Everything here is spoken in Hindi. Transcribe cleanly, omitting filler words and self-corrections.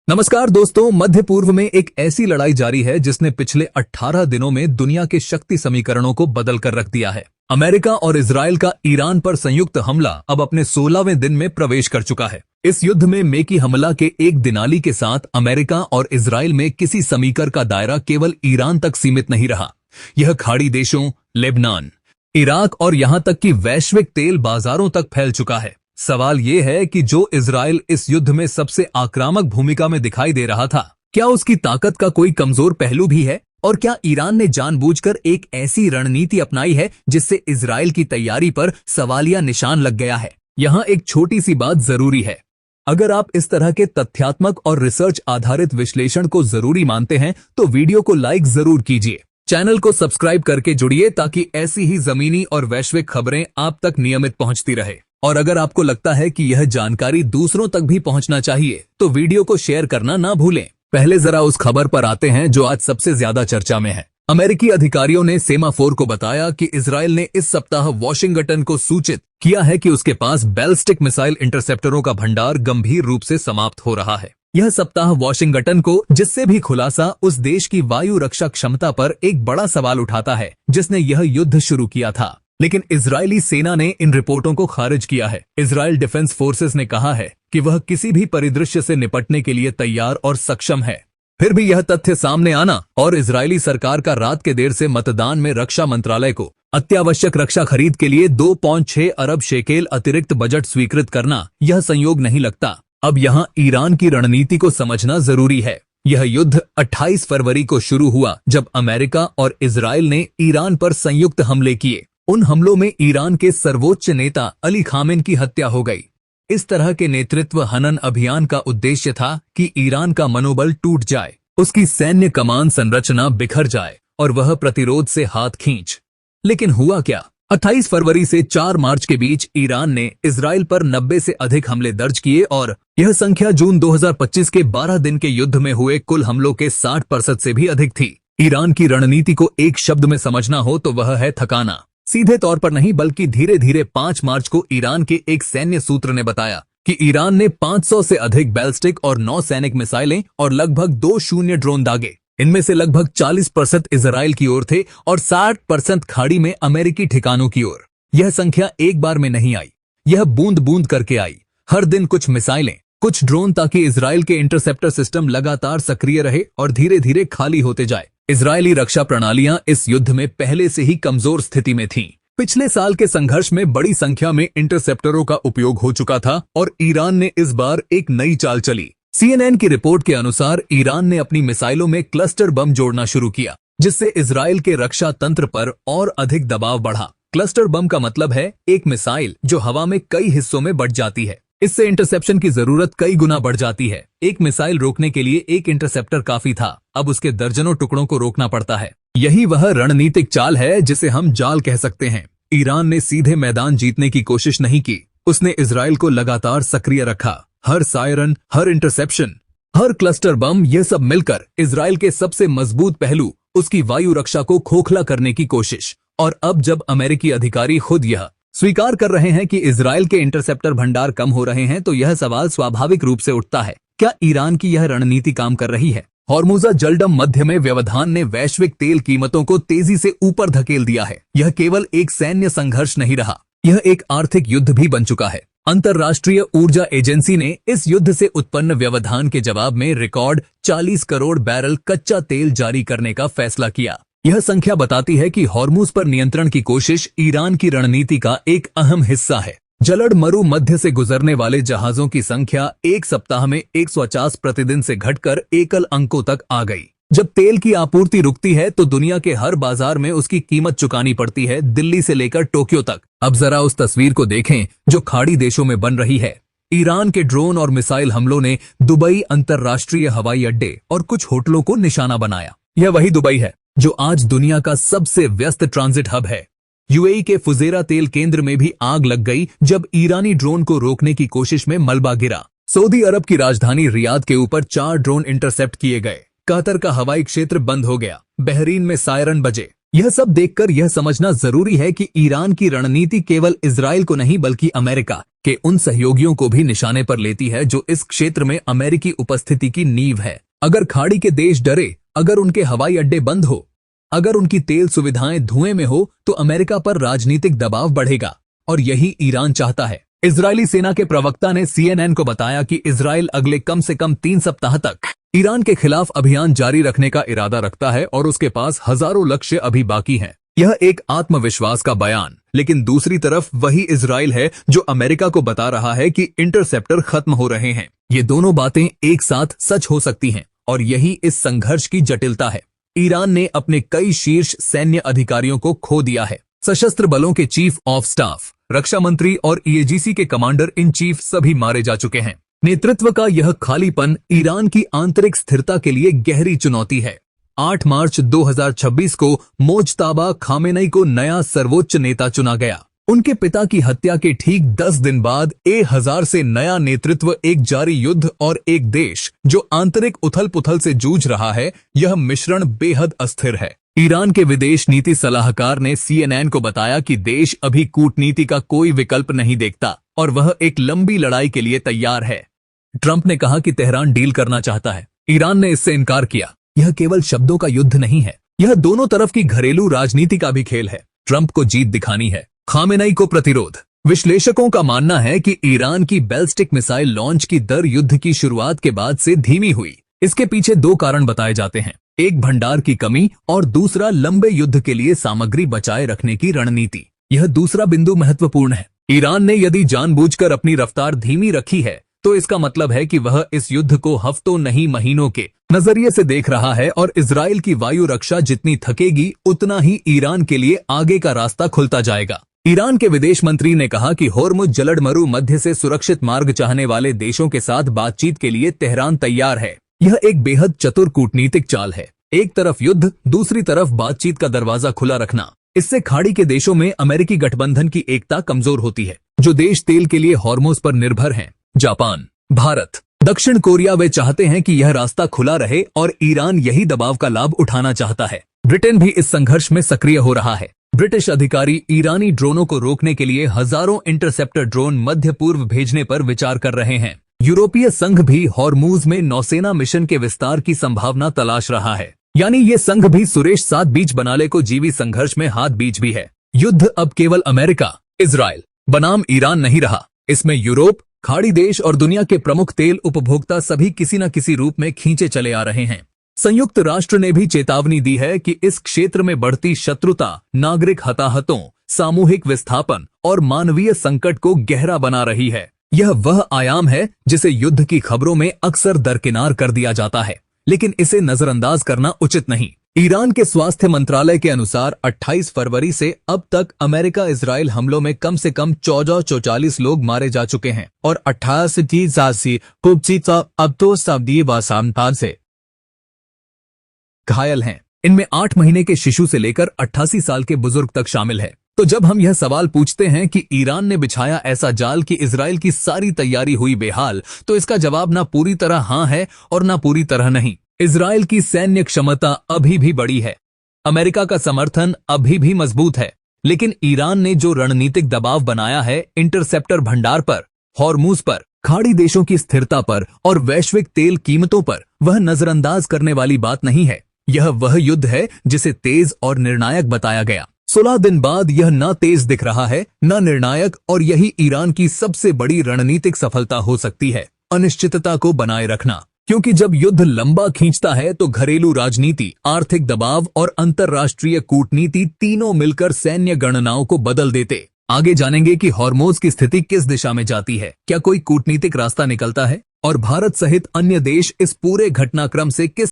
नमस्कार दोस्तों, मध्य पूर्व में एक ऐसी लड़ाई जारी है जिसने पिछले 18 दिनों में दुनिया के शक्ति समीकरणों को बदल कर रख दिया है। अमेरिका और इजराइल का ईरान पर संयुक्त हमला अब अपने 16वें दिन में प्रवेश कर चुका है। इस युद्ध में मेकी हमला के एक दिनाली के साथ अमेरिका और इजराइल में किसी समीकरण का दायरा केवल ईरान तक सीमित नहीं रहा। यह खाड़ी देशों, लेबनान, इराक और यहाँ तक कि वैश्विक तेल बाजारों तक फैल चुका है। सवाल ये है कि जो इजराइल इस युद्ध में सबसे आक्रामक भूमिका में दिखाई दे रहा था, क्या उसकी ताकत का कोई कमजोर पहलू भी है? और क्या ईरान ने जानबूझकर एक ऐसी रणनीति अपनाई है जिससे इजराइल की तैयारी पर सवालिया निशान लग गया है? यहाँ एक छोटी सी बात जरूरी है। अगर आप इस तरह के तथ्यात्मक और रिसर्च आधारित विश्लेषण को जरूरी मानते हैं तो वीडियो को लाइक जरूर कीजिए, चैनल को सब्सक्राइब करके जुड़िए ताकि ऐसी ही जमीनी और वैश्विक खबरें आप तक नियमित पहुंचती रहे। और अगर आपको लगता है कि यह जानकारी दूसरों तक भी पहुंचना चाहिए तो वीडियो को शेयर करना ना भूलें। पहले जरा उस खबर पर आते हैं जो आज सबसे ज्यादा चर्चा में है। अमेरिकी अधिकारियों ने सेमाफोर को बताया कि इजराइल ने इस सप्ताह वॉशिंगटन को सूचित किया है कि उसके पास बैलिस्टिक मिसाइल इंटरसेप्टरों का भंडार गंभीर रूप से समाप्त हो रहा है। यह सप्ताह वॉशिंगटन को जिससे भी खुलासा उस देश की वायु रक्षा क्षमता पर एक बड़ा सवाल उठाता है जिसने यह युद्ध शुरू किया था। लेकिन इजरायली सेना ने इन रिपोर्टों को खारिज किया है। इजराइल डिफेंस फोर्सेस ने कहा है कि वह किसी भी परिदृश्य से निपटने के लिए तैयार और सक्षम है। फिर भी यह तथ्य सामने आना और इजरायली सरकार का रात के देर से मतदान में रक्षा मंत्रालय को अत्यावश्यक रक्षा खरीद के लिए 2.6 अरब शेकेल अतिरिक्त बजट स्वीकृत करना, यह संयोग नहीं लगता। अब यहाँ ईरान की रणनीति को समझना जरूरी है। यह युद्ध 28 फरवरी को शुरू हुआ जब अमेरिका और इजराइल ने ईरान पर संयुक्त हमले किए। उन हमलों में ईरान के सर्वोच्च नेता अली खामेन की हत्या हो गई। इस तरह के नेतृत्व हनन अभियान का उद्देश्य था कि ईरान का मनोबल टूट जाए, उसकी सैन्य कमान संरचना बिखर जाए और वह प्रतिरोध से हाथ खींच। लेकिन हुआ क्या? 28 फरवरी से 4 मार्च के बीच ईरान ने इजराइल पर 90 से अधिक हमले दर्ज किए और यह संख्या जून 2025 के 12 दिन के युद्ध में हुए कुल हमलों के 60% से भी अधिक थी। ईरान की रणनीति को एक शब्द में समझना हो तो वह है थकाना। सीधे तौर पर नहीं बल्कि धीरे धीरे 5 मार्च को ईरान के एक सैन्य सूत्र ने बताया कि ईरान ने 500 से अधिक बैलिस्टिक और 9 सैनिक मिसाइलें और लगभग 2 शून्य ड्रोन दागे। इनमें से लगभग 40% इजराइल की ओर थे और 60% खाड़ी में अमेरिकी ठिकानों की ओर। यह संख्या एक बार में नहीं आई, यह बूंद बूंद करके आई। हर दिन कुछ मिसाइलें, कुछ ड्रोन, ताकि इजराइल के इंटरसेप्टर सिस्टम लगातार सक्रिय रहे और धीरे धीरे खाली होते जाए। इजरायली रक्षा प्रणालियां इस युद्ध में पहले से ही कमजोर स्थिति में थीं। पिछले साल के संघर्ष में बड़ी संख्या में इंटरसेप्टरों का उपयोग हो चुका था और ईरान ने इस बार एक नई चाल चली। CNN की रिपोर्ट के अनुसार ईरान ने अपनी मिसाइलों में क्लस्टर बम जोड़ना शुरू किया, जिससे इजराइल के रक्षा तंत्र पर और अधिक दबाव बढ़ा। क्लस्टर बम का मतलब है एक मिसाइल जो हवा में कई हिस्सों में बंट जाती है। इससे इंटरसेप्शन की जरूरत कई गुना बढ़ जाती है। एक मिसाइल रोकने के लिए एक इंटरसेप्टर काफी था, अब उसके दर्जनों टुकड़ों को रोकना पड़ता है। यही वह रणनीतिक चाल है जिसे हम जाल कह सकते हैं। ईरान ने सीधे मैदान जीतने की कोशिश नहीं की, उसने इजराइल को लगातार सक्रिय रखा। हर सायरन, हर इंटरसेप्शन, हर क्लस्टर बम, ये सब मिलकर इजराइल के सबसे मजबूत पहलू, उसकी वायु रक्षा को खोखला करने की कोशिश। और अब जब अमेरिकी अधिकारी खुद यह स्वीकार कर रहे हैं कि इजराइल के इंटरसेप्टर भंडार कम हो रहे हैं तो यह सवाल स्वाभाविक रूप से उठता है, क्या ईरान की यह रणनीति काम कर रही है? हॉर्मुज़ जलडम मध्य में व्यवधान ने वैश्विक तेल कीमतों को तेजी से ऊपर धकेल दिया है। यह केवल एक सैन्य संघर्ष नहीं रहा, यह एक आर्थिक युद्ध भी बन चुका है। अंतर्राष्ट्रीय ऊर्जा एजेंसी ने इस युद्ध से उत्पन्न व्यवधान के जवाब में रिकॉर्ड 40 करोड़ बैरल कच्चा तेल जारी करने का फैसला किया। यह संख्या बताती है कि हॉर्मुज़ पर नियंत्रण की कोशिश ईरान की रणनीति का एक अहम हिस्सा है। जलड मरु मध्य से गुजरने वाले जहाजों की संख्या एक सप्ताह में 150 प्रतिदिन से घटकर एकल अंकों तक आ गई। जब तेल की आपूर्ति रुकती है तो दुनिया के हर बाजार में उसकी कीमत चुकानी पड़ती है, दिल्ली से लेकर टोक्यो तक। अब जरा उस तस्वीर को देखें जो खाड़ी देशों में बन रही है। ईरान के ड्रोन और मिसाइल हमलों ने दुबई अंतर्राष्ट्रीय हवाई अड्डे और कुछ होटलों को निशाना बनाया। यह वही दुबई है जो आज दुनिया का सबसे व्यस्त ट्रांजिट हब है। यूएई के फुजेरा तेल केंद्र में भी आग लग गई जब ईरानी ड्रोन को रोकने की कोशिश में मलबा गिरा। सऊदी अरब की राजधानी रियाद के ऊपर 4 ड्रोन इंटरसेप्ट किए गए। कतर का हवाई क्षेत्र बंद हो गया। बहरीन में सायरन बजे। यह सब देखकर यह समझना जरूरी है कि ईरान की रणनीति केवल इजराइल को नहीं बल्कि अमेरिका के उन सहयोगियों को भी निशाने पर लेती है जो इस क्षेत्र में अमेरिकी उपस्थिति की नींव है। अगर खाड़ी के देश डरे, अगर उनके हवाई अड्डे बंद हो, अगर उनकी तेल सुविधाएं धुएं में हो, तो अमेरिका पर राजनीतिक दबाव बढ़ेगा और यही ईरान चाहता है। इजरायली सेना के प्रवक्ता ने CNN को बताया कि इजराइल अगले कम से कम 3 सप्ताह तक ईरान के खिलाफ अभियान जारी रखने का इरादा रखता है और उसके पास हजारों लक्ष्य अभी बाकी हैं। यह एक आत्मविश्वास का बयान, लेकिन दूसरी तरफ वही इजराइल है जो अमेरिका को बता रहा है कि इंटरसेप्टर खत्म हो रहे हैं। ये दोनों बातें एक साथ सच हो सकती हैं और यही इस संघर्ष की जटिलता है। ईरान ने अपने कई शीर्ष सैन्य अधिकारियों को खो दिया है। सशस्त्र बलों के चीफ ऑफ स्टाफ, रक्षा मंत्री और EAGC के कमांडर इन चीफ सभी मारे जा चुके हैं। नेतृत्व का यह खालीपन ईरान की आंतरिक स्थिरता के लिए गहरी चुनौती है। 8 मार्च 2026 को मोज्तबा खामेनेई को नया सर्वोच्च नेता चुना गया। उनके पिता की हत्या के ठीक 10 दिन बाद 1000 से नया नेतृत्व, एक जारी युद्ध और एक देश जो आंतरिक उथल पुथल से जूझ रहा है, यह मिश्रण बेहद अस्थिर है। ईरान के विदेश नीति सलाहकार ने CNN को बताया कि देश अभी कूटनीति का कोई विकल्प नहीं देखता और वह एक लंबी लड़ाई के लिए तैयार है। ट्रंप ने कहा कि तेहरान डील करना चाहता है। ईरान ने इससे इनकार किया। यह केवल शब्दों का युद्ध नहीं है, यह दोनों तरफ की घरेलू राजनीति का भी खेल है। ट्रंप को जीत दिखानी है, खामेनेई को प्रतिरोध। विश्लेषकों का मानना है कि ईरान की बैलिस्टिक मिसाइल लॉन्च की दर युद्ध की शुरुआत के बाद से धीमी हुई। इसके पीछे 2 कारण बताए जाते हैं, एक भंडार की कमी और दूसरा लंबे युद्ध के लिए सामग्री बचाए रखने की रणनीति। यह दूसरा बिंदु महत्वपूर्ण है। ईरान ने यदि जानबूझकर अपनी रफ्तार धीमी रखी है तो इसका मतलब है कि वह इस युद्ध को हफ्तों नहीं महीनों के नजरिए से देख रहा है और इजराइल की वायु रक्षा जितनी थकेगी उतना ही ईरान के लिए आगे का रास्ता खुलता जाएगा। ईरान के विदेश मंत्री ने कहा कि होर्मुज जलडमरू मध्य से सुरक्षित मार्ग चाहने वाले देशों के साथ बातचीत के लिए तेहरान तैयार है। यह एक बेहद चतुर कूटनीतिक चाल है। एक तरफ युद्ध, दूसरी तरफ बातचीत का दरवाजा खुला रखना। इससे खाड़ी के देशों में अमेरिकी गठबंधन की एकता कमजोर होती है, जो देश तेल के लिए होर्मुज पर निर्भर हैं। जापान, भारत, दक्षिण कोरिया वे चाहते हैं कि यह रास्ता खुला रहे और ईरान यही दबाव का लाभ उठाना चाहता है। ब्रिटेन भी इस संघर्ष में सक्रिय हो रहा है। ब्रिटिश अधिकारी ईरानी ड्रोनों को रोकने के लिए हजारों इंटरसेप्टर ड्रोन मध्य पूर्व भेजने पर विचार कर रहे हैं। यूरोपीय संघ भी होर्मुज में नौसेना मिशन के विस्तार की संभावना तलाश रहा है। यानी ये संघ भी सुरेश सात बीच बनाले को जीवी संघर्ष में हाथ बीच भी है। युद्ध अब केवल अमेरिका, इजराइल बनाम ईरान नहीं रहा। इसमें यूरोप, खाड़ी देश और दुनिया के प्रमुख तेल उपभोक्ता सभी किसी न किसी रूप में खींचे चले आ रहे हैं। संयुक्त राष्ट्र ने भी चेतावनी दी है कि इस क्षेत्र में बढ़ती शत्रुता नागरिक हताहतों, सामूहिक विस्थापन और मानवीय संकट को गहरा बना रही है। यह वह आयाम है जिसे युद्ध की खबरों में अक्सर दरकिनार कर दिया जाता है, लेकिन इसे नजरअंदाज करना उचित नहीं। ईरान के स्वास्थ्य मंत्रालय के अनुसार 28 फरवरी से अब तक अमेरिका इजराइल हमलों में कम से कम 1444 लोग मारे जा चुके हैं और 88 अब तो से घायल हैं। इनमें 8 महीने के शिशु से लेकर 88 साल के बुजुर्ग तक शामिल है। तो जब हम यह सवाल पूछते हैं कि ईरान ने बिछाया ऐसा जाल कि इजराइल की सारी तैयारी हुई बेहाल, तो इसका जवाब ना पूरी तरह हाँ है और ना पूरी तरह नहीं। इजराइल की सैन्य क्षमता अभी भी बड़ी है, अमेरिका का समर्थन अभी भी मजबूत है, लेकिन ईरान ने जो रणनीतिक दबाव बनाया है इंटरसेप्टर भंडार पर, होर्मुज पर, खाड़ी देशों की स्थिरता पर और वैश्विक तेल कीमतों पर, वह नजरअंदाज करने वाली बात नहीं है। यह वह युद्ध है जिसे तेज और निर्णायक बताया गया। 16 दिन बाद यह न तेज दिख रहा है न निर्णायक, और यही ईरान की सबसे बड़ी रणनीतिक सफलता हो सकती है, अनिश्चितता को बनाए रखना। क्योंकि जब युद्ध लंबा खींचता है तो घरेलू राजनीति, आर्थिक दबाव और अंतर्राष्ट्रीय कूटनीति तीनों मिलकर सैन्य गणनाओं को बदल देते। आगे जानेंगे कि होर्मुज की स्थिति किस दिशा में जाती है, क्या कोई कूटनीतिक रास्ता निकलता है और भारत सहित अन्य देश इस पूरे घटनाक्रम से किस